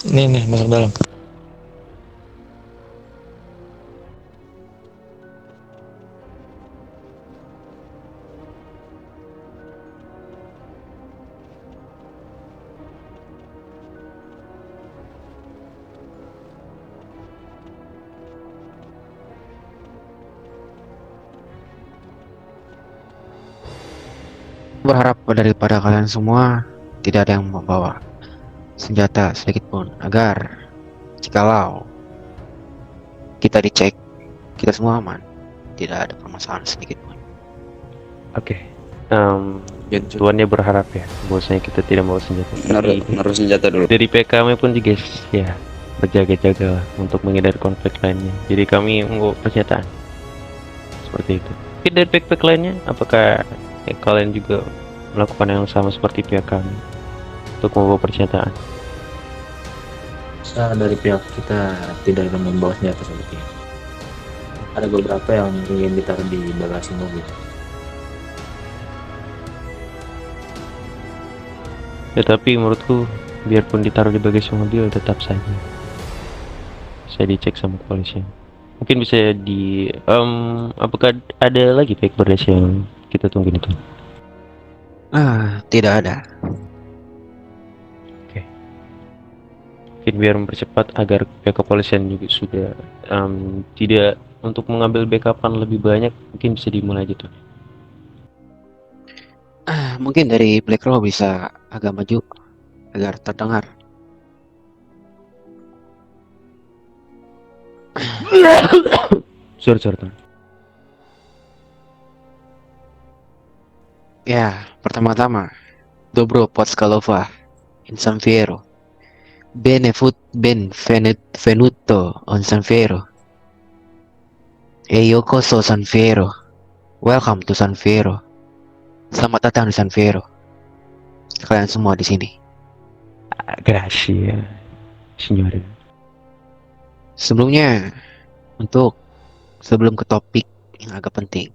Nih masuk dalam. Berharap daripada kalian semua tidak ada yang membawa senjata sedikit pun agar jikalau kita dicek kita semua aman, tidak ada permasalahan sedikit pun. Oke. Tuannya berharap ya bahwasanya kita tidak bawa senjata. Naruh senjata dulu. Dari pihak kami pun juga ya berjaga-jaga untuk menghindari konflik lainnya. Jadi kami membawa pernyataan seperti itu. Tapi dari pihak lainnya, apakah kalian juga melakukan yang sama seperti pihak kami untuk membawa pernyataan? Dari pihak kita tidak akan membawa senjata seperti itu. Ada beberapa yang ingin ditaruh di bagasi mobil. Ya tapi menurutku biarpun ditaruh di bagasi mobil tetap saja saya dicek sama kepolisian. Mungkin bisa apakah ada lagi pihak berdasar yang kita tungguin itu? Tidak ada. Mungkin biar mempercepat agar pihak kepolisian juga sudah tidak untuk mengambil backupan lebih banyak, mungkin bisa dimulai gitu. Mungkin dari Black Row bisa agak maju agar terdengar. Sorry. Ya, pertama-tama Dobro Potskalova in Fiero Venuto on San Fierro. Yokoso San Fierro. Welcome to San Fierro. Selamat datang di San Fierro. Kalian semua di sini. Gracias, signore. Sebelumnya, sebelum ke topik yang agak penting,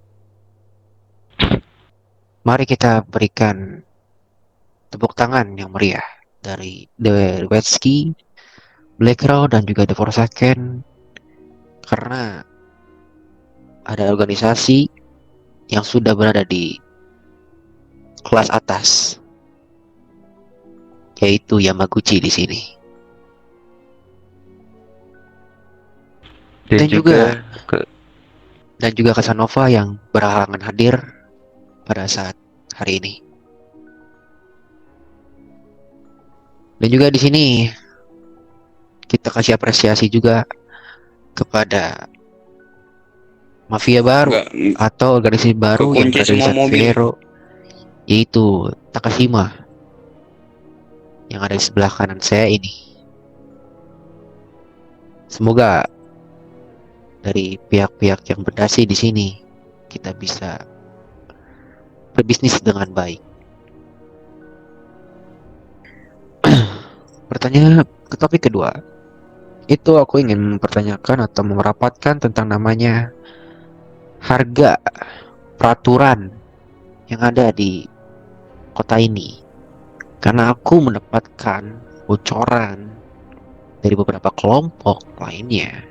mari kita berikan tepuk tangan yang meriah dari The Wetsky, Black Row, dan juga The Forsaken, karena ada organisasi yang sudah berada di kelas atas, yaitu Yamaguchi di sini. Dan juga Casanova yang berhalangan hadir pada saat hari ini. Dan juga di sini kita kasih apresiasi juga kepada mafia baru atau organisasi baru yang berada di San Fierro, yaitu Takashima yang ada di sebelah kanan saya ini. Semoga dari pihak-pihak yang berdasi di sini kita bisa berbisnis dengan baik. Pertanyaan ke topik kedua, itu aku ingin mempertanyakan atau merapatkan tentang namanya harga peraturan yang ada di kota ini, karena aku mendapatkan bocoran dari beberapa kelompok lainnya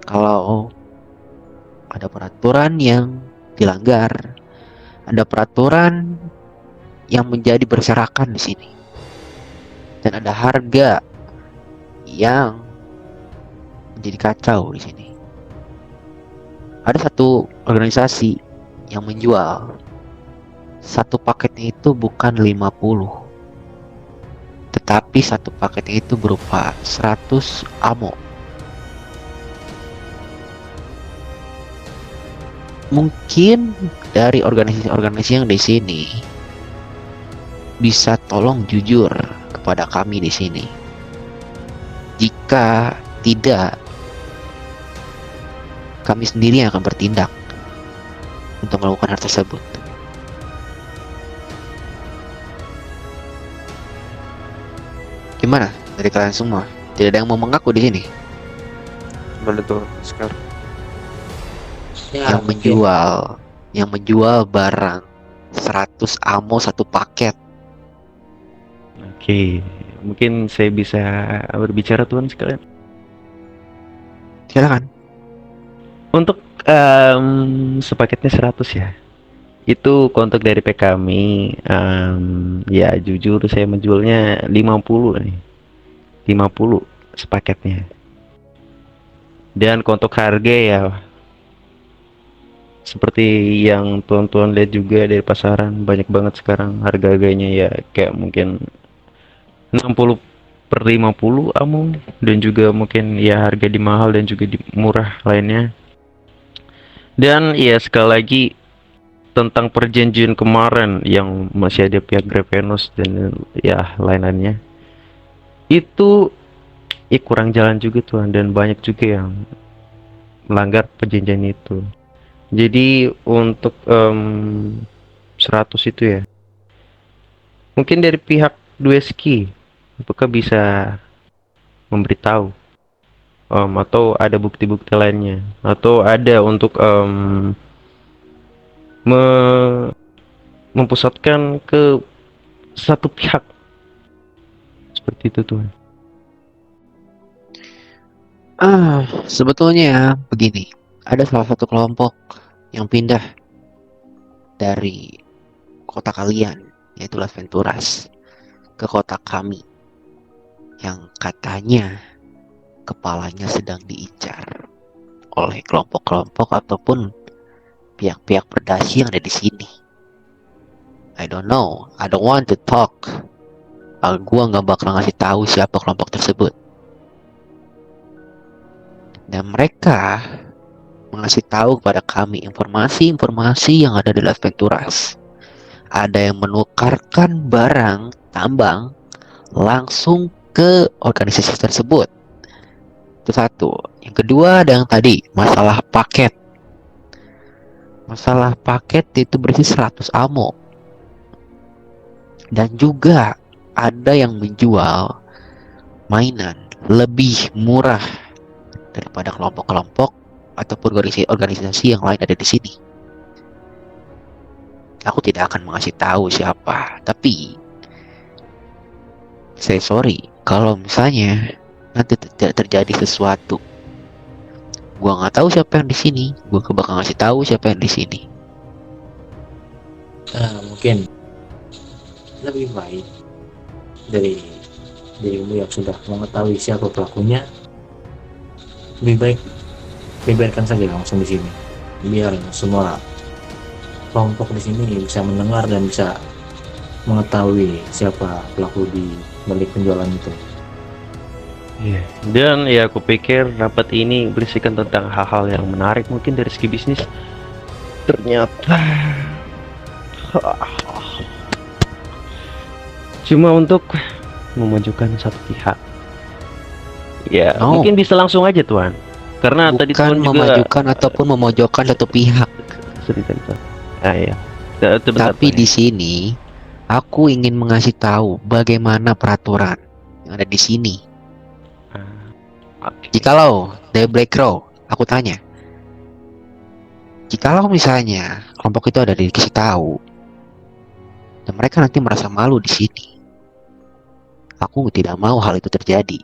kalau ada peraturan yang dilanggar, ada peraturan yang menjadi berserakan di sini, dan ada harga yang menjadi kacau di sini. Ada satu organisasi yang menjual satu paketnya itu bukan 50, tetapi satu paketnya itu berupa 100 ammo. Mungkin dari organisasi-organisasi yang di sini bisa tolong jujur kepada kami di sini. Jika tidak, kami sendiri yang akan bertindak untuk melakukan hal tersebut. Gimana dari kalian semua? Tidak ada yang mau mengaku di sini? Boleh tuh sekarang. Yang menjual barang 100 ammo satu paket. Oke, mungkin saya bisa berbicara tuan sekalian. Silakan. Untuk sepaketnya 100 ya. Itu kontak dari kami. Ya jujur saya menjualnya 50 nih. 50 sepaketnya. Dan untuk harga ya seperti yang tuan-tuan lihat juga dari pasaran, banyak banget sekarang harga-harganya ya kayak mungkin 60 per 50 amung, dan juga mungkin ya harga di mahal dan juga di murah lainnya. Dan ya sekali lagi tentang perjanjian kemarin yang masih ada pihak Gravenus dan ya lain-lainnya, itu ya kurang jalan juga tuan, dan banyak juga yang melanggar perjanjian itu. Jadi untuk 100 itu ya, mungkin dari pihak Dueski apakah bisa memberitahu atau ada bukti-bukti lainnya, atau ada untuk me- mempusatkan ke satu pihak seperti itu tuan. Sebetulnya begini, ada salah satu kelompok yang pindah dari kota kalian, yaitu Las Venturas, ke kota kami, yang katanya kepalanya sedang diincar oleh kelompok-kelompok ataupun pihak-pihak berdasi yang ada di sini. I don't know, I don't want to talk. Gua nggak bakal ngasih tahu siapa kelompok tersebut. Dan mereka mengasih tahu kepada kami informasi-informasi yang ada di Las Venturas. Ada yang menukarkan barang tambang langsung ke organisasi tersebut. Itu satu. Yang kedua ada yang tadi, masalah paket. Masalah paket itu berisi 100 ammo. Dan juga ada yang menjual mainan lebih murah daripada kelompok-kelompok ataupun organisasi yang lain ada di sini. Aku tidak akan mengasih tahu siapa, tapi saya sorry kalau misalnya nanti terjadi sesuatu. Gua nggak tahu siapa yang di sini, gua bakal ngasih tahu siapa yang di sini. Mungkin lebih baik dari dirimu yang sudah mengetahui siapa pelakunya, lebih baik biarkan saja langsung di sini, biar semua kelompok di sini bisa mendengar dan bisa mengetahui siapa pelaku di balik penjualan itu. Iya. Dan ya aku pikir rapat ini berisikan tentang hal-hal yang menarik mungkin dari segi bisnis. Ternyata cuma untuk memajukan satu pihak. Ya, mungkin bisa langsung aja tuan. Karena bukan tadi tuan juga memajukan ataupun memojokkan satu pihak. Ya. Tapi di sini aku ingin mengasih tahu bagaimana peraturan yang ada di sini. Jikalau dari Black Crow, aku tanya, jikalau misalnya kelompok itu ada dikasih tahu dan mereka nanti merasa malu di sini, aku tidak mau hal itu terjadi.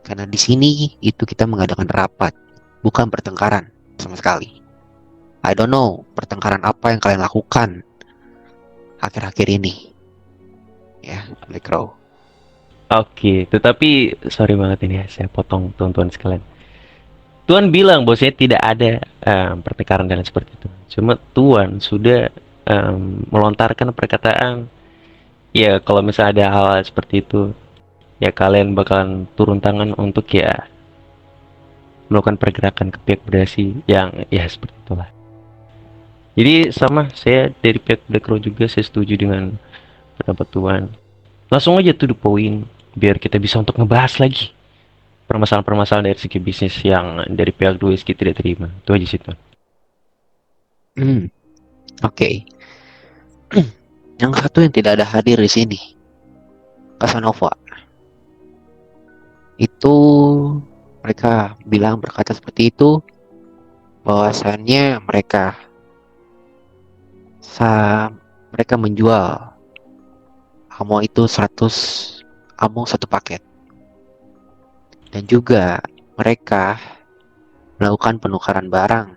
Karena di sini itu kita mengadakan rapat, bukan pertengkaran sama sekali. I don't know pertengkaran apa yang kalian lakukan akhir-akhir ini, ya Black Crow. Oke, tetapi sorry banget ini ya, saya potong tuan-tuan sekalian. Tuan bilang bosnya tidak ada pertengkaran dan seperti itu. Cuma Tuan sudah melontarkan perkataan, ya kalau misalnya ada hal seperti itu, ya kalian bakalan turun tangan untuk ya melakukan pergerakan ke pihak berdasi yang ya seperti itulah. Jadi sama saya dari pihak Black Crow juga saya setuju dengan pendapat Tuan. Langsung aja to the point, biar kita bisa untuk ngebahas lagi permasalahan-permasalahan dari segi bisnis yang dari pihak Dueski tidak terima. Itu aja sih Tuan. Oke. Yang satu yang tidak ada hadir di sini, Casanova. Itu mereka berkata seperti itu, bahwasannya mereka menjual ammo itu 100 ammo satu paket. Dan juga mereka melakukan penukaran barang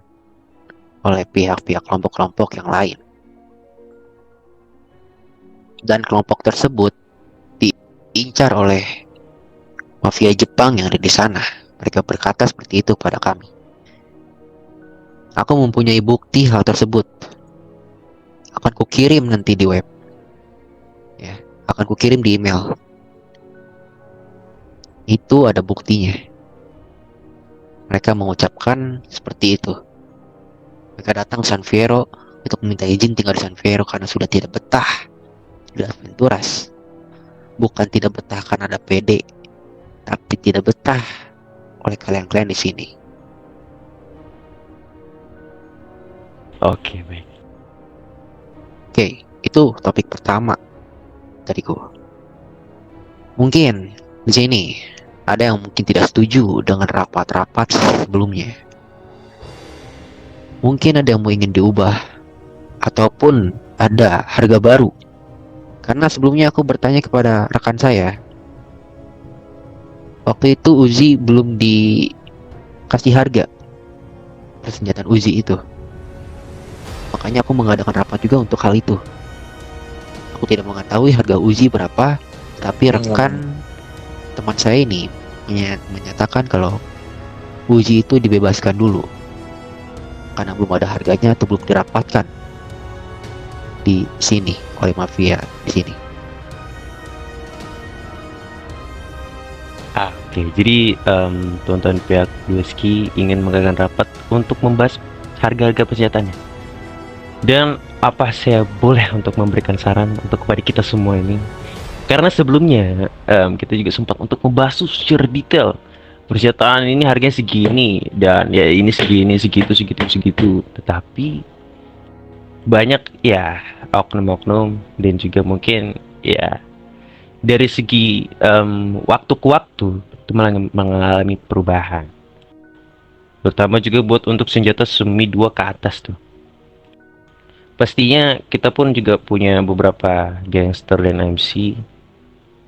oleh pihak-pihak kelompok-kelompok yang lain. Dan kelompok tersebut diincar oleh mafia Jepang yang ada di sana. Mereka berkata seperti itu pada kami. Aku mempunyai bukti hal tersebut. Akan kukirim nanti di web. Ya, akan kukirim di email. Itu ada buktinya. Mereka mengucapkan seperti itu. Mereka datang San Fierro untuk meminta izin tinggal di San Fierro karena sudah tidak betah di Las Venturas. Bukan tidak betah karena ada PD, tapi tidak betah oleh kalian-kalian di sini. Oke, baik. Oke, itu topik pertama dariku. Mungkin di sini ada yang mungkin tidak setuju dengan rapat-rapat sebelumnya. Mungkin ada yang mau ingin diubah ataupun ada harga baru. Karena sebelumnya aku bertanya kepada rekan saya. Waktu itu Uzi belum dikasih harga persenjataan Uzi itu. Makanya aku mengadakan rapat juga untuk hal itu. Aku tidak mengetahui harga Uzi berapa, tapi rekan teman saya ini menyatakan kalau Uzi itu dibebaskan dulu karena belum ada harganya atau belum dirapatkan di sini oleh mafia di sini. Oke, jadi teman-teman pihak Dweski ingin mengadakan rapat untuk membahas harga-harga persenjataannya. Dan apa saya boleh untuk memberikan saran untuk kepada kita semua ini? Karena sebelumnya kita juga sempat untuk membahas secara detail persenjataan ini harganya segini dan ya ini segini, segitu. Tetapi banyak ya oknum-oknum dan juga mungkin ya dari segi waktu ke waktu itu mengalami perubahan, terutama juga buat untuk senjata semi 2 ke atas tuh. Pastinya kita pun juga punya beberapa gangster dan MC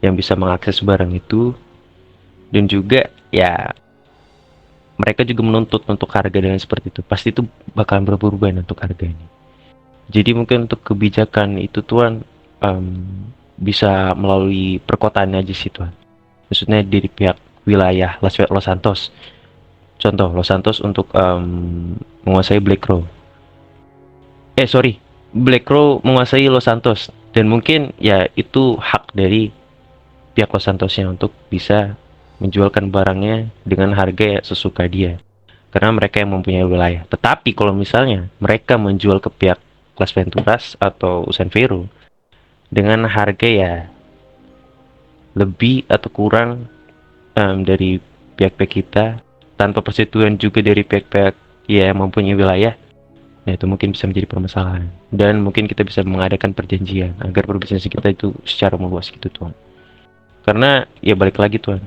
yang bisa mengakses barang itu, dan juga ya mereka juga menuntut untuk harga dengan seperti itu. Pasti itu bakalan berubah untuk harganya. Jadi mungkin untuk kebijakan itu tuan bisa melalui perkotaan aja sih tuan. Maksudnya dari pihak wilayah Los Santos. Contoh Los Santos untuk menguasai Black Crow. Black Crow menguasai Los Santos, dan mungkin ya itu hak dari pihak Los Santosnya untuk bisa menjualkan barangnya dengan harga ya sesuka dia, karena mereka yang mempunyai wilayah. Tetapi kalau misalnya mereka menjual ke pihak Las Venturas atau San Fierro dengan harga ya lebih atau kurang dari pihak-pihak kita, tanpa persetujuan juga dari pihak-pihak ya yang mempunyai wilayah, ya itu mungkin bisa menjadi permasalahan. Dan mungkin kita bisa mengadakan perjanjian agar berbisnis kita itu secara meluas gitu tuan. Karena ya balik lagi tuan,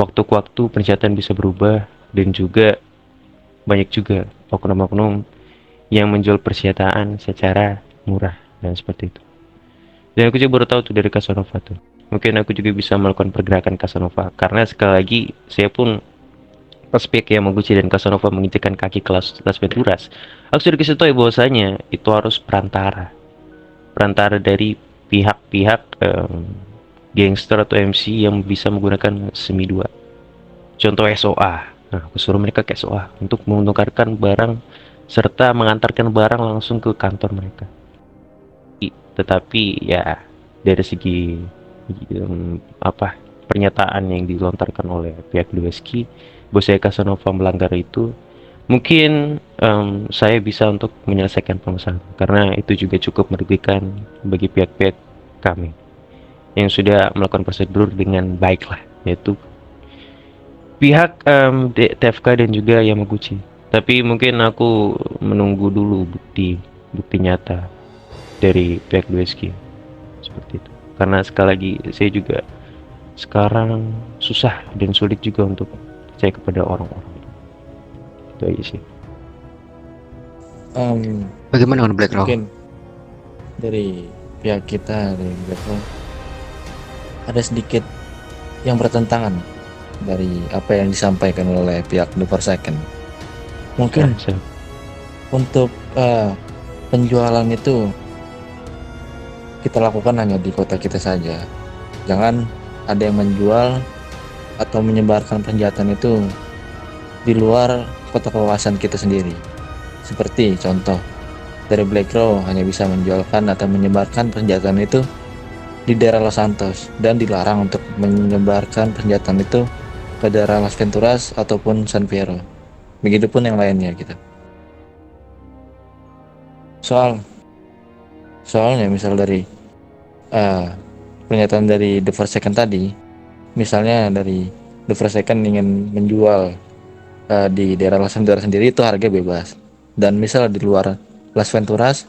waktu ke waktu persenjataan bisa berubah, dan juga banyak juga oknum-oknum yang menjual persenjataan secara murah dan seperti itu. Dan aku juga baru tahu tuh dari Casanova tuh. Mungkin aku juga bisa melakukan pergerakan Casanova, karena sekali lagi saya pun pas pihak Yamaguchi dan Casanova menginjakkan kaki ke Las Venturas, aku sudah kasih tahu bahwasanya itu harus perantara dari pihak-pihak gangster atau MC yang bisa menggunakan semi 2. Contoh SOA. Nah, aku suruh mereka ke SOA untuk menukarkan barang serta mengantarkan barang langsung ke kantor mereka. Tetapi ya dari segi pernyataan yang dilontarkan oleh pihak Dweski bahwa saya Casanova melanggar itu, mungkin saya bisa untuk menyelesaikan permasalahan, karena itu juga cukup merugikan bagi pihak-pihak kami yang sudah melakukan prosedur dengan baik lah, yaitu pihak TFK dan juga Yamaguchi. Tapi mungkin aku menunggu dulu bukti nyata dari pihak Dweski seperti itu, karena sekali lagi saya juga sekarang susah dan sulit juga untuk percaya kepada orang-orang. Itu aja sih. Bagaimana dengan Black Rock? Mungkin dari pihak kita dari Black Rock ada sedikit yang bertentangan dari apa yang disampaikan oleh pihak The First Second. Mungkin Siap. untuk penjualan itu kita lakukan hanya di kota kita saja. Jangan ada yang menjual atau menyebarkan senjata itu di luar kota kawasan kita sendiri. Seperti contoh, dari Black Crow hanya bisa menjualkan atau menyebarkan senjata itu di daerah Los Santos dan dilarang untuk menyebarkan senjata itu ke daerah Las Venturas ataupun San Fierro. Begitupun yang lainnya gitu. Soalnya misal dari pernyataan dari The First Second tadi, misalnya dari The First Second ingin menjual di daerah Las Venturas sendiri itu harga bebas, dan misal di luar Las Venturas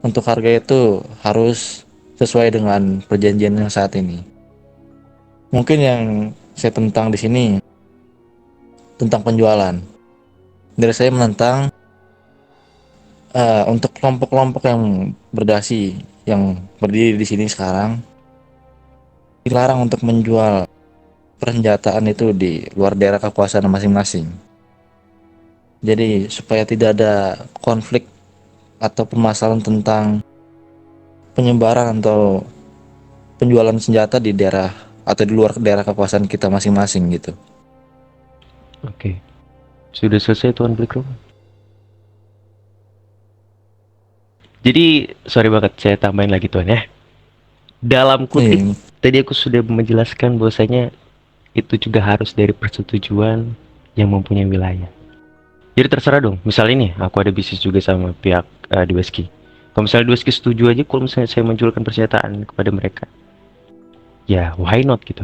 untuk harga itu harus sesuai dengan perjanjian yang saat ini. Mungkin yang saya tentang di sini tentang penjualan. Dari saya menentang untuk kelompok-kelompok yang berdasi yang berdiri di sini sekarang dilarang untuk menjual persenjataan itu di luar daerah kekuasaan masing-masing. Jadi supaya tidak ada konflik atau permasalahan tentang penyebaran atau penjualan senjata di daerah atau di luar daerah kekuasaan kita masing-masing gitu. Oke. Sudah selesai Tuan Black Crow. Jadi sorry banget saya tambahin lagi Tuan ya. Dalam kutip tadi aku sudah menjelaskan bahwasanya itu juga harus dari persetujuan yang mempunyai wilayah. Jadi terserah dong. Misalnya ini aku ada bisnis juga sama pihak Dweski. Kalau misalnya Dweski setuju aja kalau misalnya saya menjualkan persenjataan kepada mereka, ya why not gitu.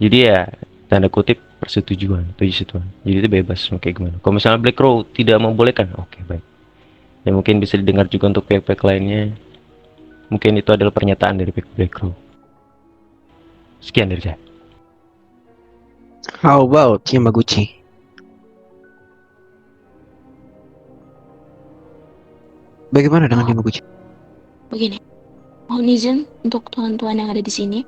Jadi ya tanda kutip persetujuan atau Tuan. Jadi itu bebas mau kayak gimana. Kalau misalnya Black Crow tidak membolehkan, oke, baik. Ya mungkin bisa didengar juga untuk pihak-pihak lainnya. Mungkin itu adalah pernyataan dari pihak Black Crow. Sekian dari saya. How about Yamaguchi? Bagaimana dengan Yamaguchi? Begini, mohon izin untuk tuan-tuan yang ada di sini.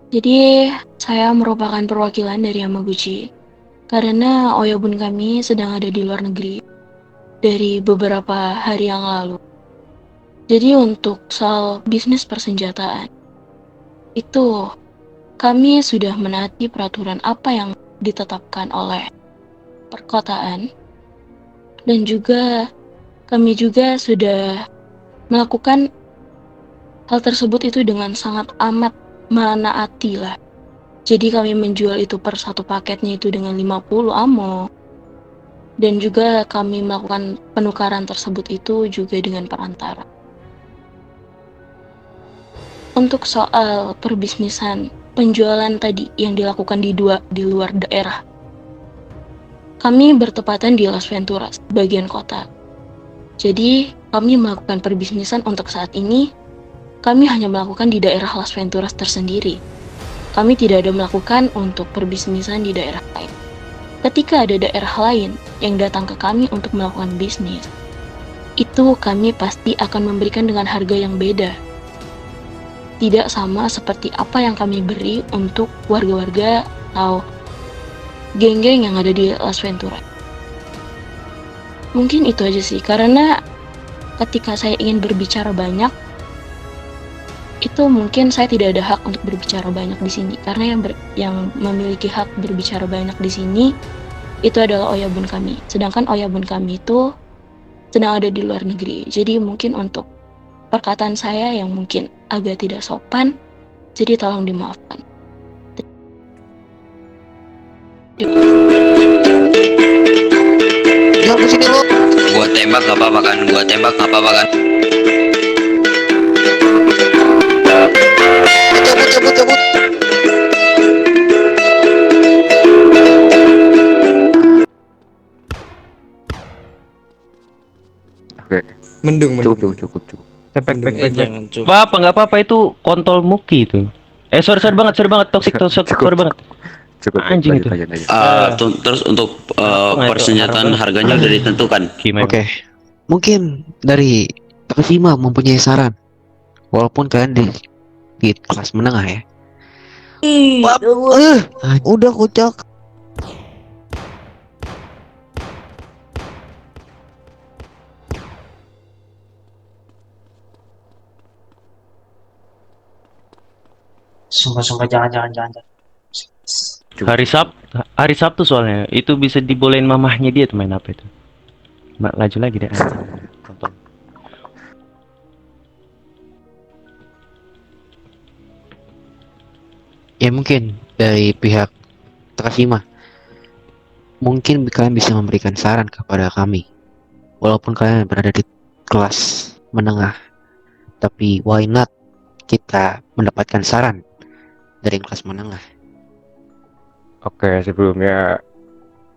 Jadi, saya merupakan perwakilan dari Yamaguchi karena oyabun kami sedang ada di luar negeri dari beberapa hari yang lalu. Jadi untuk soal bisnis persenjataan, itu kami sudah menaati peraturan apa yang ditetapkan oleh perkotaan, dan juga kami juga sudah melakukan hal tersebut itu dengan sangat amat menaati lah. Jadi kami menjual itu per satu paketnya itu dengan 50 amo. Dan juga kami melakukan penukaran tersebut itu juga dengan perantara. Untuk soal perbisnisan penjualan tadi yang dilakukan di luar daerah, kami bertepatan di Las Venturas, bagian kota. Jadi kami melakukan perbisnisan untuk saat ini, kami hanya melakukan di daerah Las Venturas tersendiri. Kami tidak ada melakukan untuk perbisnisan di daerah lain. Ketika ada daerah lain yang datang ke kami untuk melakukan bisnis, itu kami pasti akan memberikan dengan harga yang beda. Tidak sama seperti apa yang kami beri untuk warga-warga atau geng-geng yang ada di Las Venturas. Mungkin itu aja sih, karena ketika saya ingin berbicara banyak, itu mungkin saya tidak ada hak untuk berbicara banyak di sini, karena yang memiliki hak berbicara banyak di sini itu adalah oyabun kami. Sedangkan oyabun kami itu sedang ada di luar negeri. Jadi mungkin untuk perkataan saya yang mungkin agak tidak sopan, jadi tolong dimaafkan. Jangan kesini lo. Gua tembak gak apa-apa kan? Gua tembak gak apa-apa kan? Cabut. Mendung. Cukup. Baik. Apa nggak apa-apa itu kontol Muki itu. Sorry banget toxic sorry banget. Cukup. Anjing itu. Terus untuk persenjataan harganya udah ditentukan. Oke. Mungkin dari Takashima mempunyai saran. Walaupun kalian di kelas menengah ya. Udah kocak. Sumpah jangan. Hari Sabtu soalnya itu bisa dibolehin mamahnya dia tuh main apa itu. Laju lagi deh. Tonton. Ya mungkin dari pihak Takashima, mungkin kalian bisa memberikan saran kepada kami. Walaupun kalian berada di kelas menengah, tapi why not kita mendapatkan saran dari kelas menengah. Oke, sebelumnya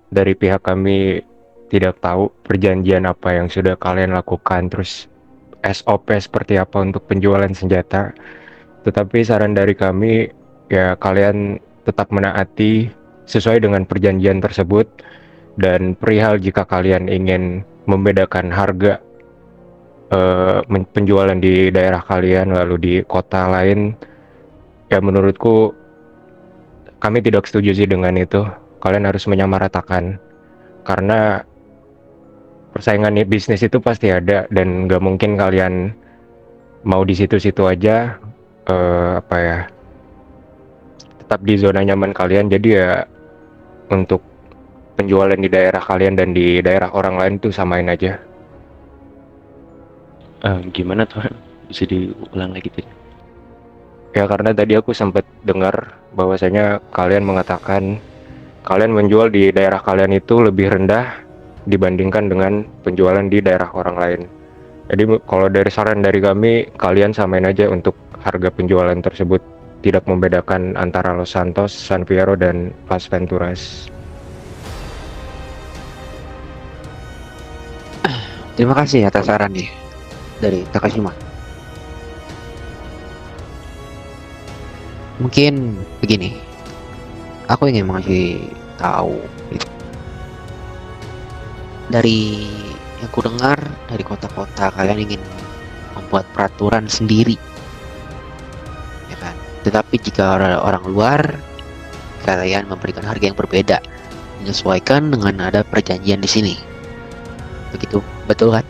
dari pihak kami tidak tahu perjanjian apa yang sudah kalian lakukan, terus SOP seperti apa untuk penjualan senjata. Tetapi saran dari kami, ya kalian tetap menaati sesuai dengan perjanjian tersebut. Dan perihal jika kalian ingin membedakan harga penjualan di daerah kalian lalu di kota lain, ya menurutku kami tidak setuju sih dengan itu. Kalian harus menyamaratakan, karena persaingan bisnis itu pasti ada dan nggak mungkin kalian mau di situ-situ aja tetap di zona nyaman kalian. Jadi ya untuk penjualan di daerah kalian dan di daerah orang lain tuh samain aja. Gimana Tuhan? Bisa diulang lagi tidak? Ya karena tadi aku sempat dengar bahwasanya kalian mengatakan kalian menjual di daerah kalian itu lebih rendah dibandingkan dengan penjualan di daerah orang lain. Jadi kalau dari saran dari kami, kalian samain aja untuk harga penjualan tersebut, tidak membedakan antara Los Santos, San Fierro, dan Las Venturas. Terima kasih atas sarannya dari Takashima. Mungkin begini, aku ingin mengasih tahu dari yang ku dengar dari kota-kota kalian ingin membuat peraturan sendiri, ya kan? Tetapi jika orang luar, kalian memberikan harga yang berbeda, menyesuaikan dengan ada perjanjian di sini. Begitu, betul kan?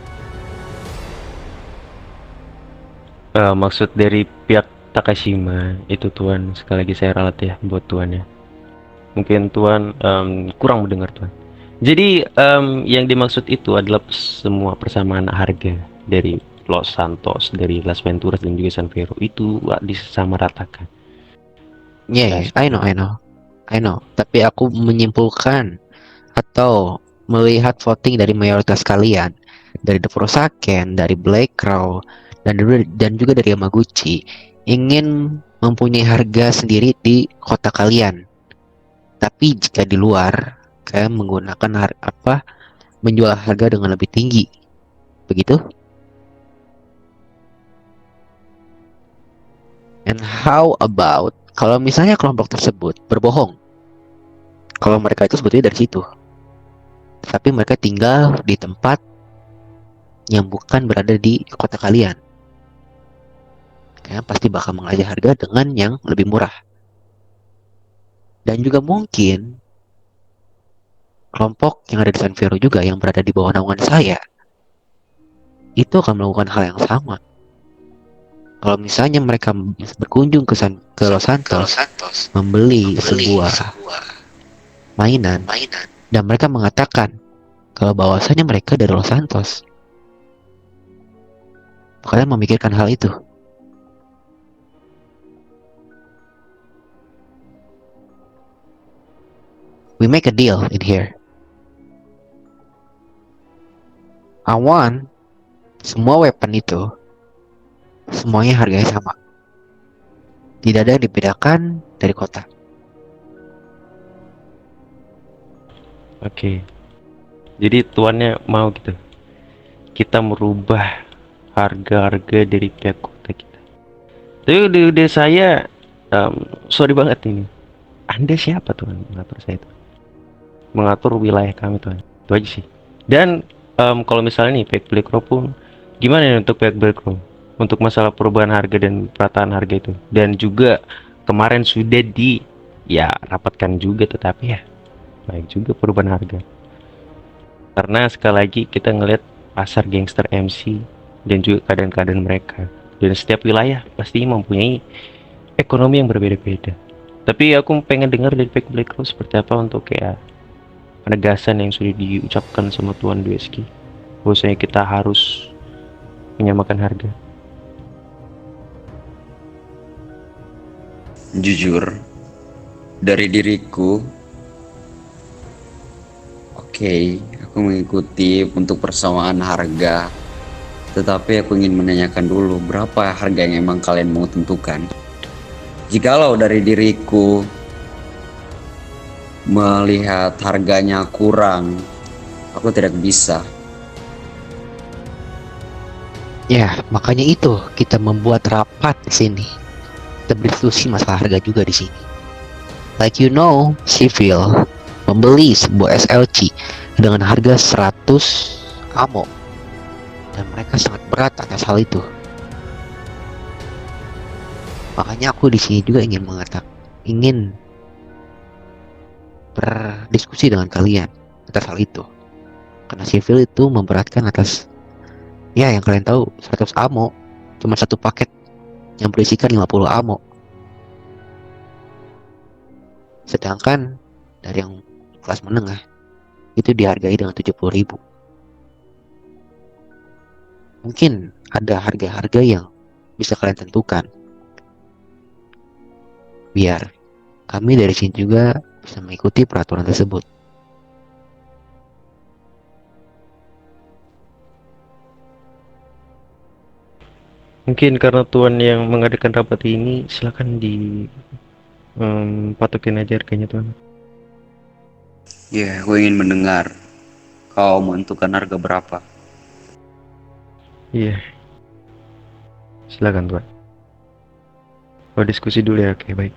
Maksud dari pihak Takashima itu Tuan, sekali lagi saya ralat ya buat Tuan ya. Mungkin Tuan kurang mendengar Tuan. Jadi yang dimaksud itu adalah semua persamaan harga dari Los Santos, dari Las Venturas dan juga San Fierro itu disamaratakan. Yeah, I know. Tapi aku menyimpulkan atau melihat voting dari mayoritas kalian, dari The Forsaken, dari Black Crow, dan juga dari Yamaguchi, ingin mempunyai harga sendiri di kota kalian. Tapi jika di luar, kalian menggunakan menjual harga dengan lebih tinggi, begitu? And how about kalau misalnya kelompok tersebut berbohong kalau mereka itu sebetulnya dari situ, tapi mereka tinggal di tempat yang bukan berada di kota kalian, kalian pasti bakal mengajar harga dengan yang lebih murah. Dan juga mungkin kelompok yang ada di San Fierro juga yang berada di bawah naungan saya itu akan melakukan hal yang sama. Kalau misalnya mereka berkunjung ke Los Santos, membeli sebuah mainan, dan mereka mengatakan kalau bahwasanya mereka dari Los Santos, kalian memikirkan hal itu. We make a deal in here. I want semua weapon itu semuanya harganya sama. Tidak ada yang dibedakan dari kota. Oke. Jadi tuannya mau gitu. Kita merubah harga-harga dari pihak kota kita. Tapi udah saya sorry banget ini. Anda siapa tuan mengatur saya tuh? Mengatur wilayah kami tuan. Itu aja sih. Dan kalau misalnya nih pihak Black Crow pun gimana nih untuk pihak Black Crow? untuk masalah perubahan harga dan perataan harga itu. Dan juga kemarin sudah rapatkan juga, tetapi ya baik juga perubahan harga. Karena sekali lagi kita ngelihat pasar gangster MC dan juga keadaan-keadaan mereka. Dan setiap wilayah pasti mempunyai ekonomi yang berbeda-beda. Tapi aku pengen dengar dari pihak Black Rose seperti apa untuk kayak penegasan yang sudah diucapkan sama Tuan Dweski. Bahwasanya kita harus menyamakan harga. Jujur, dari diriku, oke, aku mengikuti untuk persamaan harga. Tetapi aku ingin menanyakan dulu, berapa harga yang emang kalian mau tentukan? Jikalau dari diriku melihat harganya kurang, aku tidak bisa. Ya, makanya itu kita membuat rapat di sini. Kita berdiskusi masalah harga juga di sini. Like you know, Civil membeli sebuah SLC dengan harga 100 amo. Dan mereka sangat berat atas hal itu. Makanya aku di sini juga ingin berdiskusi dengan kalian atas hal itu. Karena Civil itu memberatkan atas, ya yang kalian tahu, 100 amo cuma satu paket yang berisikan 50 amo. Sedangkan dari yang kelas menengah itu dihargai dengan 70.000. Mungkin ada harga-harga yang bisa kalian tentukan, biar kami dari sini juga bisa mengikuti peraturan tersebut. Mungkin karena Tuan yang mengadakan rapat ini, silakan patokin aja harganya Tuan. Ya, aku ingin mendengar kau menentukan harga berapa. Iya. Silakan Tuan. Oh, diskusi dulu ya, oke baik.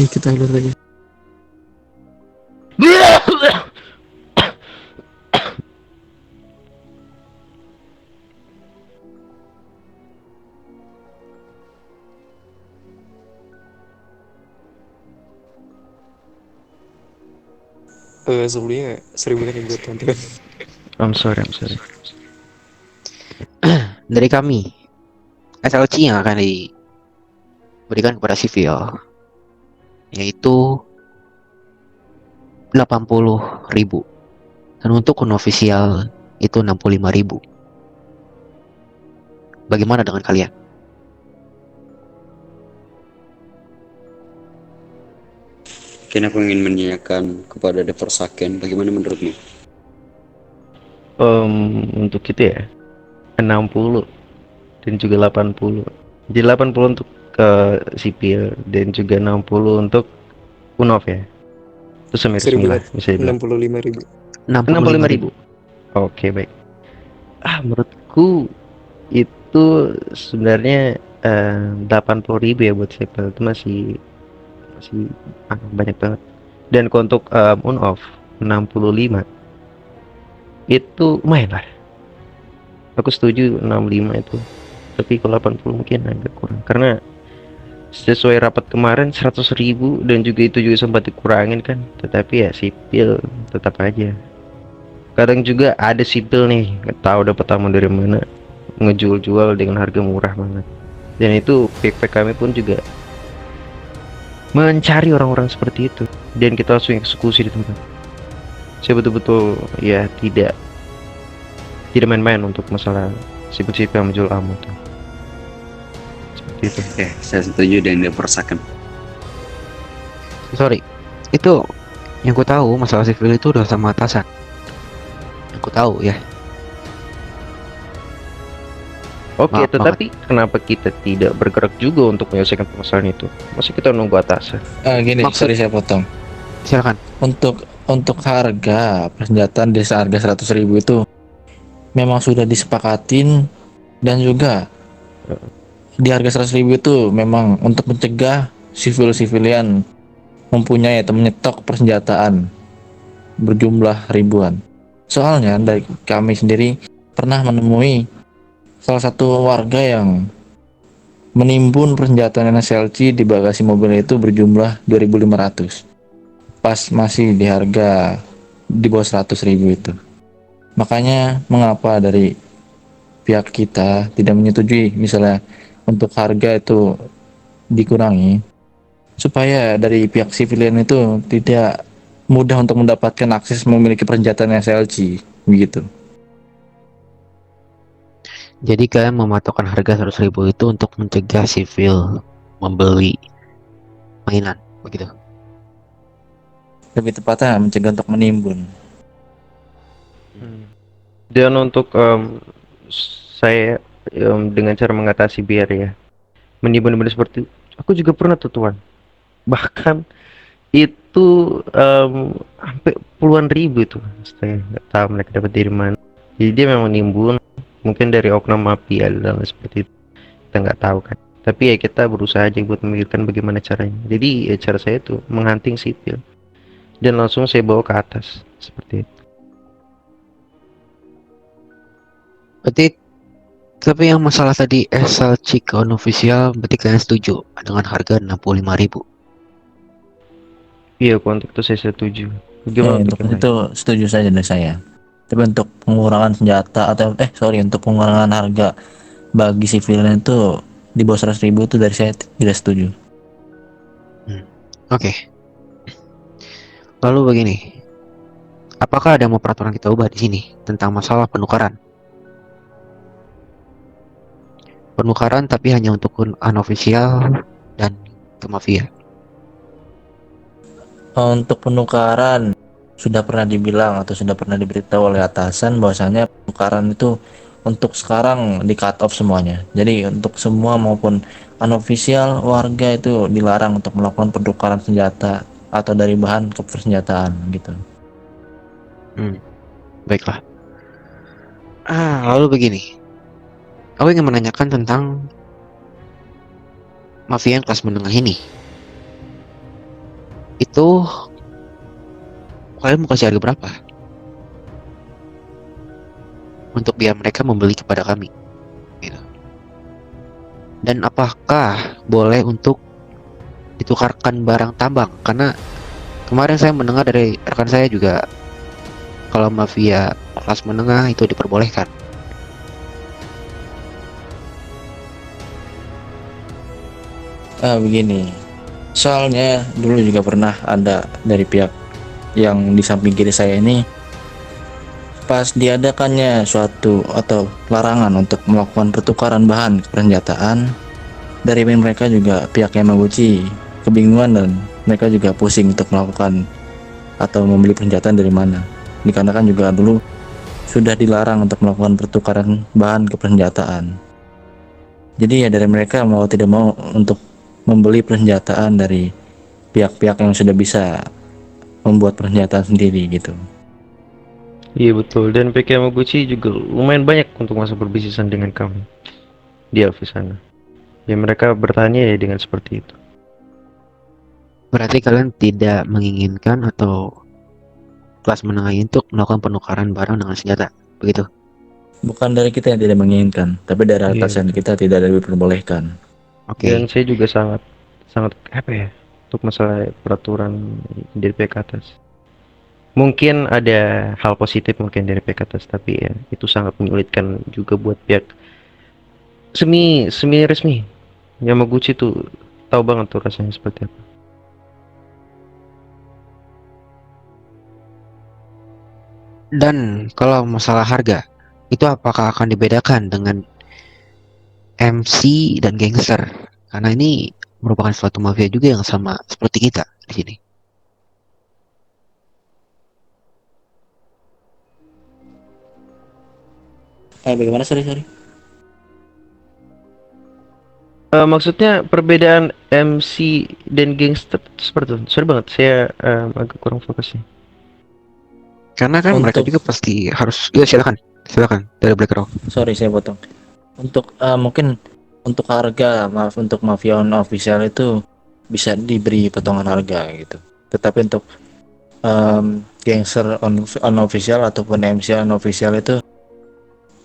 Kita lihat lagi. Sebelumnya 1.000 lagi buat teman-teman. I'm sorry. Dari kami, SLC yang akan diberikan kepada Civil yaitu 80.000, dan untuk unofficial itu 65.000. Bagaimana dengan kalian? Mungkin aku ingin menanyakan kepada Devorsaken, bagaimana menurutmu? Untuk itu ya 60 dan juga 80. Jadi 80 untuk sipil dan juga 60 untuk unov ya. Terus semir bisa dibilang 65.000. 65.000. Oke, baik. Menurutku itu sebenarnya 80.000 ya buat sipil, itu masih banyak banget. Dan untuk unov 65 itu lumayan lah. Aku setuju 65 itu. Tapi kalau 80 mungkin agak kurang, karena sesuai rapat kemarin 100.000 dan juga itu juga sempat dikurangin kan. Tetapi ya sipil tetap aja. Kadang juga ada sipil nih, nggak tahu dapat tamu dari mana, ngejual-jual dengan harga murah banget. Dan itu pihak kami pun juga mencari orang-orang seperti itu, dan kita langsung eksekusi di tempat. Saya betul-betul ya tidak main-main untuk masalah sipil-sipil yang menjual ammo tuh. Seperti itu. Ya, saya setuju dengan Devorsaken. Sorry, itu yang ku tahu masalah sipil itu udah sama atasan. Yang ku tahu ya. Oke, Maaf tetapi kenapa kita tidak bergerak juga untuk menyelesaikan permasalahan itu? Masih kita nunggu atasan? Gini, sorry saya potong. Silakan. Untuk harga persenjataan desa harga 100.000 itu memang sudah disepakatin, dan juga di harga 100.000 itu memang untuk mencegah sivil-sivilian mempunyai atau menyetok persenjataan berjumlah ribuan. Soalnya dari kami sendiri pernah menemui salah satu warga yang menimbun persenjataan NSLC di bagasi mobil itu berjumlah 2.500. Pas masih di harga di bawah 100.000 itu. Makanya mengapa dari pihak kita tidak menyetujui misalnya untuk harga itu dikurangi supaya dari pihak sivilian itu tidak mudah untuk mendapatkan akses memiliki persenjataan SLC begitu. Jadi kalian mematokkan harga 100.000 itu untuk mencegah sivil membeli mainan, begitu? Lebih tepatnya mencegah untuk menimbun. Dan untuk saya dengan cara mengatasi biar ya menimbun seperti aku juga pernah tuh Tuan. Bahkan itu sampai puluhan ribu itu. Saya nggak tahu mereka dapat dari mana. Jadi dia memang nimbun, mungkin dari oknum mafia dan seperti itu. Kita nggak tahu kan. Tapi ya kita berusaha aja buat memikirkan bagaimana caranya. Jadi ya cara saya itu menghunting sipil dan langsung saya bawa ke atas seperti itu. Berarti tapi yang masalah tadi SLC ke unofficial berarti kalian setuju dengan harga 65.000. Iya, untuk itu saya setuju. Gimana Untuk itu setuju saja dari saya. Tapi untuk pengurangan senjata atau untuk pengurangan harga bagi sivilian itu di bawah 100.000 itu dari saya tidak setuju. Oke. Lalu begini, apakah ada mau peraturan kita ubah di sini tentang masalah penukaran? Penukaran tapi hanya untuk unofficial dan ke mafia. Untuk penukaran sudah pernah dibilang atau sudah pernah diberitahu oleh atasan bahwasanya penukaran itu untuk sekarang di cut off semuanya. Jadi untuk semua maupun unofficial warga itu dilarang untuk melakukan pertukaran senjata atau dari bahan ke persenjataan gitu. Baiklah. Lalu begini. Aku ingin menanyakan tentang mafia yang kelas menengah ini. Itu kalian mau kasih harga berapa? Untuk biar mereka membeli kepada kami. Gitu. Dan apakah boleh untuk ditukarkan barang tambang? Karena kemarin saya mendengar dari rekan saya juga kalau mafia kelas menengah itu diperbolehkan. Begini, soalnya dulu juga pernah ada dari pihak yang di samping kiri saya ini, pas diadakannya suatu atau larangan untuk melakukan pertukaran bahan persenjataan, dari mereka juga pihak Yamaguchi kebingungan dan mereka juga pusing untuk melakukan atau membeli persenjataan dari mana, dikarenakan juga dulu sudah dilarang untuk melakukan pertukaran bahan ke persenjataan. Jadi ya dari mereka mau tidak mau untuk membeli persenjataan dari pihak-pihak yang sudah bisa membuat persenjataan sendiri gitu. Iya betul, dan PK Yamaguchi juga lumayan banyak untuk masa berbisnisan dengan kami di office sana. Ya mereka bertanya ya dengan seperti itu. Berarti kalian tidak menginginkan atau kelas menengah untuk melakukan penukaran barang dengan senjata, begitu? Bukan dari kita yang tidak menginginkan, tapi dari atasan kita tidak diperbolehkan. Oke. Dan saya juga sangat apa ya untuk masalah peraturan dari pihak atas. Mungkin ada hal positif mungkin dari pihak atas, tapi ya itu sangat menyulitkan juga buat pihak semi resmi. Yamaguchi tuh tahu banget tuh rasanya seperti apa. Dan kalau masalah harga, itu apakah akan dibedakan dengan MC dan gangster? Karena ini merupakan suatu mafia juga yang sama seperti kita di sini. Bagaimana sorry? Maksudnya perbedaan MC dan gangster seperti itu. Sorry banget, saya agak kurang fokus nih. Karena kan mereka juga pasti harus. Ya silakan dari Black Rock. Sorry saya potong. Untuk mungkin untuk harga, maaf, untuk mafia official itu bisa diberi potongan harga gitu. Tetapi untuk gangster unofficial ataupun MC unofficial itu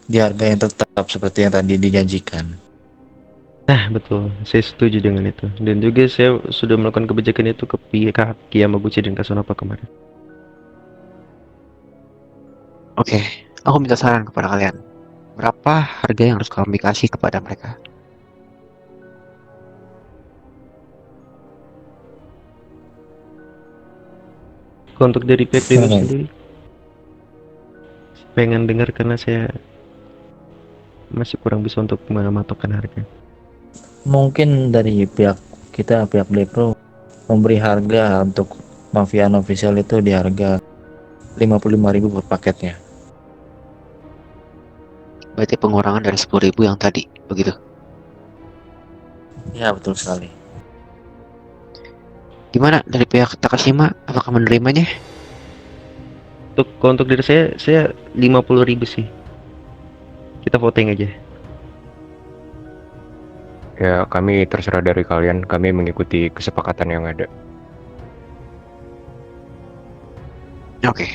di harga yang tetap seperti yang tadi dijanjikan. Nah, betul. Saya setuju dengan itu. Dan juga saya sudah melakukan kebijakan itu ke pihak Yamaguchi dan Kasunopa kemarin. Oke, aku minta saran kepada kalian. Berapa harga yang harus kami kasih kepada mereka? Untuk dari pihak Dewa Oke. sendiri, pengen dengar karena saya masih kurang bisa untuk mematokkan harga. Mungkin dari pihak kita, pihak Blackrock, memberi harga untuk mafia unofficial itu di harga 55.000 per paketnya. Berarti pengurangan dari 10.000 yang tadi, begitu? Ya, betul sekali. Gimana dari pihak Takashima? Apakah menerimanya? Untuk diri saya 50.000 sih. Kita voting aja. Ya, kami terserah dari kalian. Kami mengikuti kesepakatan yang ada. Oke.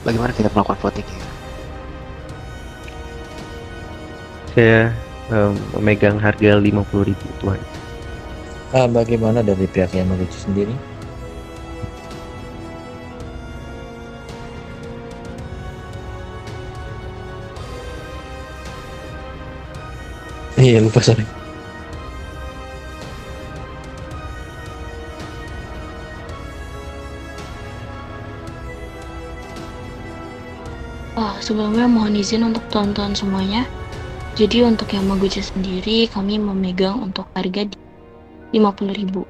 Bagaimana kita melakukan votingnya? Saya memegang harga 50.000 Tuhan. Bagaimana dari pihak Yamaguchi sendiri? Iya, lupa, sorry. Sebelumnya mohon izin untuk tonton semuanya. Jadi untuk Yamaguchi sendiri kami memegang untuk harga di 50.000.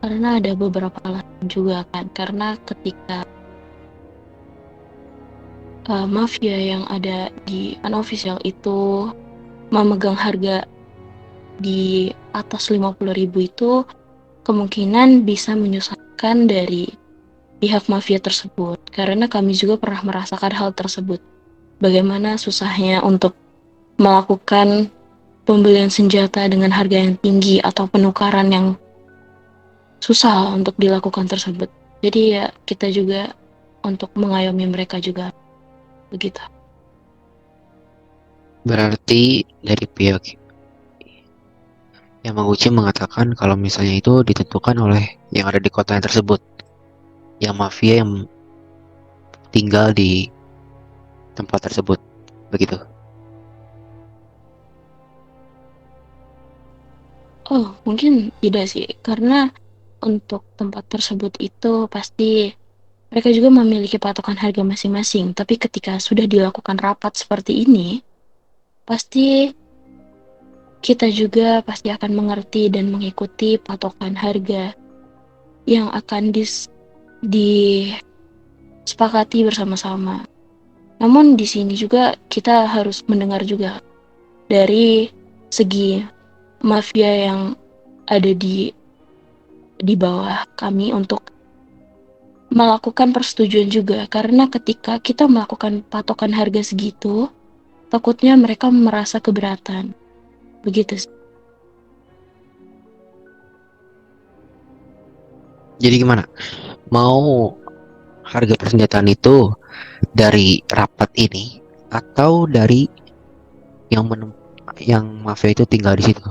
Karena ada beberapa alasan juga kan. Karena ketika mafia yang ada di unofficial itu memegang harga di atas 50.000 itu kemungkinan bisa menyusahkan dari pihak mafia tersebut. Karena kami juga pernah merasakan hal tersebut. Bagaimana susahnya untuk melakukan pembelian senjata dengan harga yang tinggi atau penukaran yang susah untuk dilakukan tersebut. Jadi ya kita juga untuk mengayomi mereka juga begitu. Berarti dari pihak Yamaguchi mengatakan kalau misalnya itu ditentukan oleh yang ada di kota yang tersebut, yang mafia yang tinggal di tempat tersebut, begitu. Oh, mungkin tidak sih, karena untuk tempat tersebut itu pasti mereka juga memiliki patokan harga masing-masing. Tapi ketika sudah dilakukan rapat seperti ini, pasti kita juga pasti akan mengerti dan mengikuti patokan harga yang akan disepakati bersama-sama. Namun di sini juga kita harus mendengar juga dari segi mafia yang ada di bawah kami untuk melakukan persetujuan juga, karena ketika kita melakukan patokan harga segitu, takutnya mereka merasa keberatan. Begitu sih. Jadi gimana? Mau harga persenjataan itu dari rapat ini atau dari yang mafia itu tinggal di situ?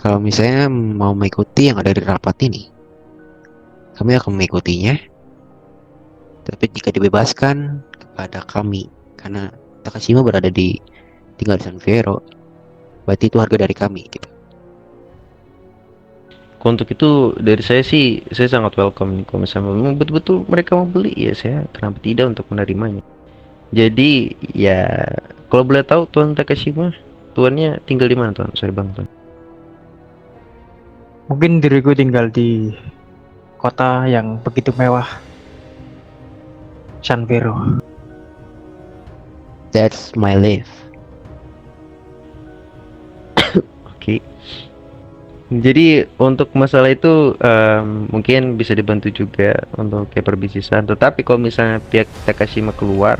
Kalau misalnya mau mengikuti yang ada di rapat ini, kami akan mengikutinya. Tapi jika dibebaskan kepada kami, karena Takashima berada tinggal di San Fierro, berarti itu harga dari kami gitu. Untuk itu dari saya sih, saya sangat welcome nih. Kalau misalnya memang betul-betul mereka mau beli, ya saya kenapa tidak untuk menerimanya. Jadi ya, kalau boleh tahu Tuan Takashima, tuannya tinggal di mana Tuan? Sorry Bang Tuan. Mungkin diriku tinggal di kota yang begitu mewah, San Fierro. That's my life. Oke. Jadi untuk masalah itu mungkin bisa dibantu juga untuk kayak perbisnisan. Tetapi kalau misalnya pihak Takashima keluar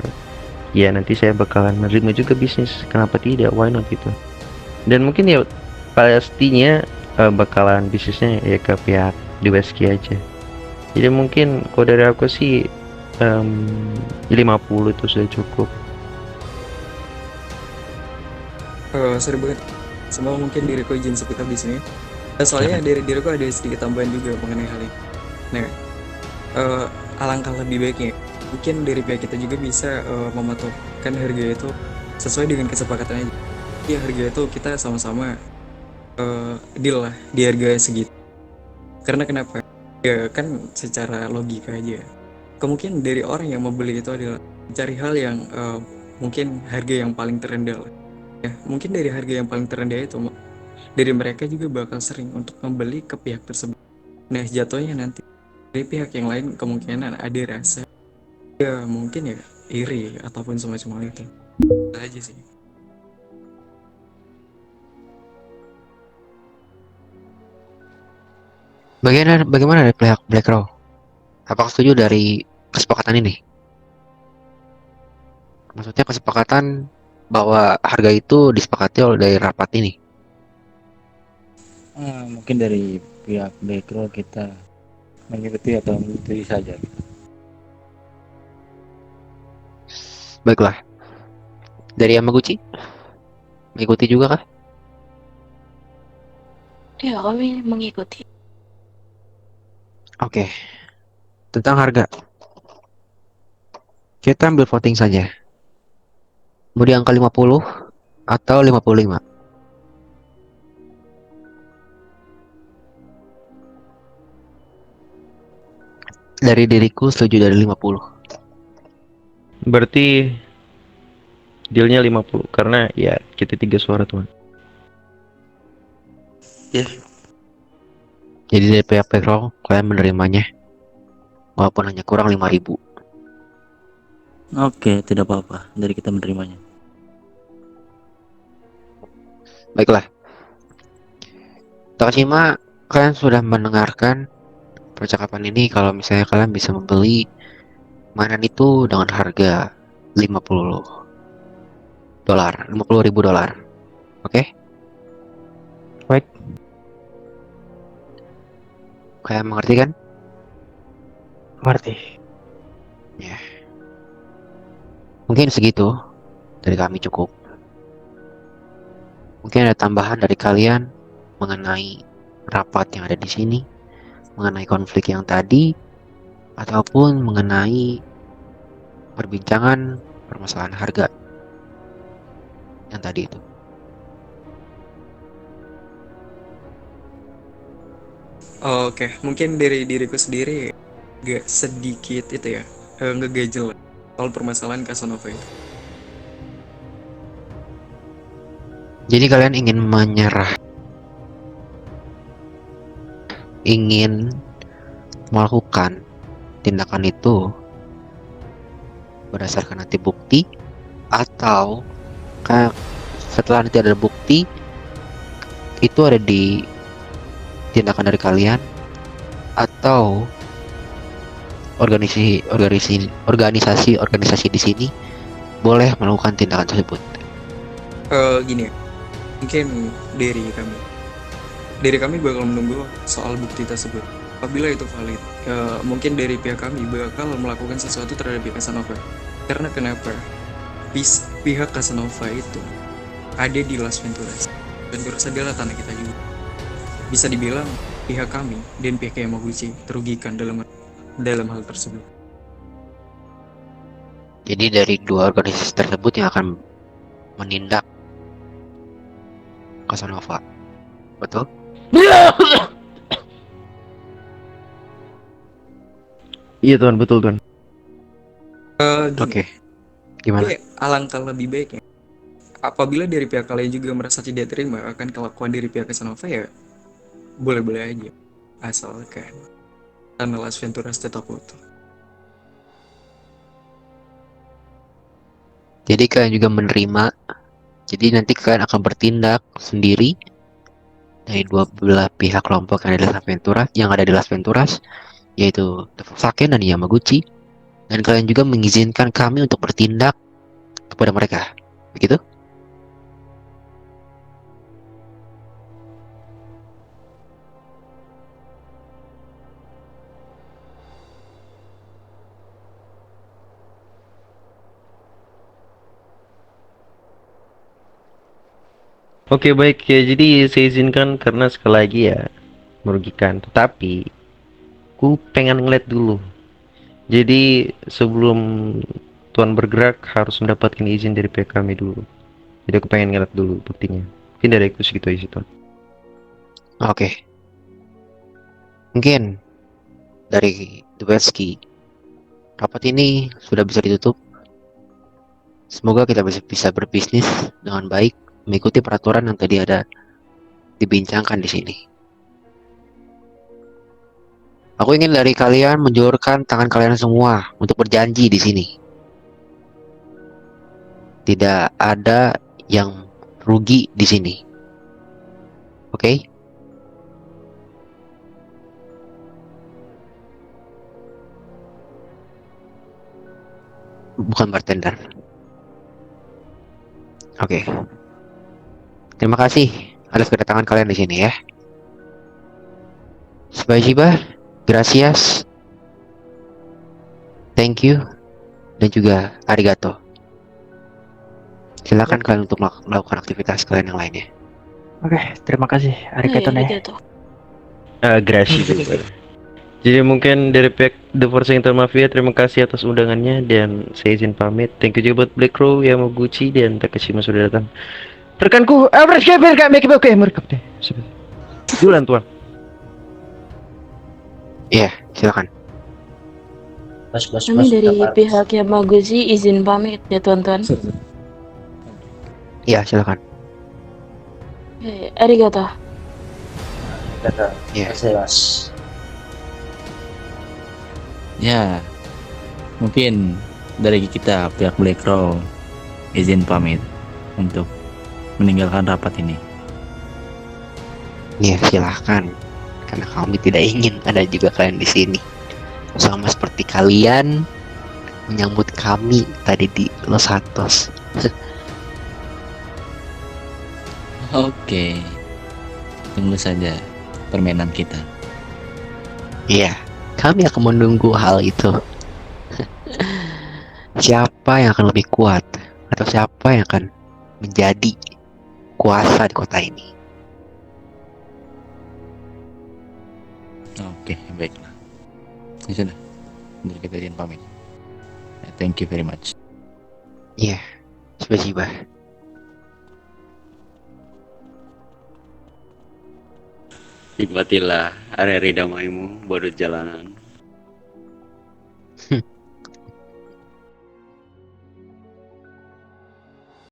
ya nanti saya bakalan menerima juga bisnis, kenapa tidak, why not gitu. Dan mungkin ya pastinya bakalan bisnisnya ya ke pihak Diweski aja. Jadi mungkin kalau dari aku sih 50 itu sudah cukup. Sorry banget. Semua mungkin diriku izin speak up di sini. Soalnya dari diriku ada sedikit tambahan juga mengenai hal ini. Nah, alangkah lebih baiknya mungkin dari pihak kita juga bisa mematokkan harga itu sesuai dengan kesepakatannya. Ya harga itu kita sama-sama deal lah di harga segitu. Karena kenapa? Ya kan secara logika aja. Kemungkinan dari orang yang membeli itu adalah mencari hal yang mungkin harga yang paling terendah lah. Ya, mungkin dari harga yang paling terendah itu dari mereka juga bakal sering untuk membeli ke pihak tersebut. Nah, jatuhnya nanti dari pihak yang lain kemungkinan ada rasa ya mungkin ya iri ataupun semacam hal itu. Itu aja sih. Bagaimana dari pihak BlackRock? Apakah setuju dari kesepakatan ini? Maksudnya kesepakatan bahwa harga itu disepakati oleh dari rapat ini. Mungkin dari pihak BlackRock kita mengikuti atau menyetujui saja. Baiklah. Dari Yamaguchi? Mengikuti juga kah? Ya, kami mengikuti. Oke. Tentang harga. Kita ambil voting saja. Mau di angka 50 atau 55? Dari diriku setuju dari 50. Berarti dealnya 50 karena ya kita 3 suara tuan. Jadi dari pihak BlackRock kalian menerimanya. Walaupun hanya kurang 5.000. Oke, tidak apa-apa. Dari kita menerimanya. Baiklah. Takashima, kalian sudah mendengarkan percakapan ini kalau misalnya kalian bisa membeli mainan itu dengan harga 50 dolar, 50.000 dolar. Oke? Baik. Kalian mengerti kan? Mengerti. Mungkin segitu dari kami cukup. Mungkin ada tambahan dari kalian mengenai rapat yang ada di sini, mengenai konflik yang tadi, ataupun mengenai perbincangan permasalahan harga yang tadi itu. Oke, mungkin dari diriku sendiri agak sedikit itu ya ngegajel soal permasalahan Casanova itu. Jadi kalian ingin menyerah, ingin melakukan tindakan itu berdasarkan nanti bukti, atau setelah nanti ada bukti itu ada di tindakan dari kalian, atau organisasi di sini boleh melakukan tindakan tersebut. Gini ya, mungkin dari kami bakal menunggu soal bukti tersebut. Apabila itu valid, mungkin dari pihak kami bakal melakukan sesuatu terhadap pihak Casanova. Karena kenapa? Pihak Casanova itu ada di Las Venturas. Venturas adalah tanah kita juga. Bisa dibilang pihak kami dan pihak Yamaguchi terugikan dalam hal tersebut. Jadi dari dua organisasi tersebut yang akan menindak Casanova, betul? Iya tuan, betul tuan. Oke. Gimana? Tapi alangkah lebih baiknya apabila dari pihak kalian juga merasa tidak terima akan kelakuan dari pihak Casanova, ya boleh-boleh aja, asalkan tanah Las Venturas tetap utuh. Jadi kalian juga menerima. Jadi nanti kalian akan bertindak sendiri dari dua belah pihak kelompok yang ada di Las Venturas, yaitu The Volkswagen dan Yamaguchi. Dan kalian juga mengizinkan kami untuk bertindak kepada mereka. Begitu? Oke baik ya, jadi saya izinkan karena sekali lagi ya merugikan. Tetapi ku pengen ngeliat dulu. Jadi sebelum Tuan bergerak harus mendapatkan izin dari pihak kami dulu. Jadi aku pengen ngeliat dulu buktinya. Mungkin dari aku segitu aja sih Tuan. Oke. Mungkin dari Dubetsky, rapat ini sudah bisa ditutup. Semoga kita bisa berbisnis dengan baik, mengikuti peraturan yang tadi ada dibincangkan di sini. Aku ingin dari kalian menjulurkan tangan kalian semua untuk berjanji di sini. Tidak ada yang rugi di sini. Oke? Bukan bartender. Oke. Terima kasih atas kedatangan kalian di sini ya. Spasiba, gracias, thank you, dan juga arigato. Silakan kalian untuk melakukan aktivitas kalian yang lainnya. Oke, terima kasih. Arigato nih. Arigato. Gracias juga. Jadi mungkin dari pihak The Force Inter Mafia terima kasih atas undangannya dan saya izin pamit. Thank you juga buat Black Crow, Yamaguchi dan Takashima sudah datang. Rekanku, oke, merekam deh. Duluan Tuan. Iya, silakan. Bos, Kami dari pihak Yamaguchi izin pamit ya tuan-tuan. Iya, silakan. Arigato. Iya. Mas. Ya, mungkin dari kita pihak Black Crow izin pamit untuk meninggalkan rapat ini. Iya, silakan. Karena kami tidak ingin ada juga kalian di sini. Sama seperti kalian menyambut kami tadi di Los Santos. Oke, tunggu saja permainan kita. Iya, kami akan menunggu hal itu. Siapa yang akan lebih kuat atau siapa yang akan menjadi kuasa di kota ini? Oke, baiklah. Ya sudah, dari kita izin pamit. Thank you very much. Iya, spasiba. Nikmatilah hari-hari damaimu, badut jalanan.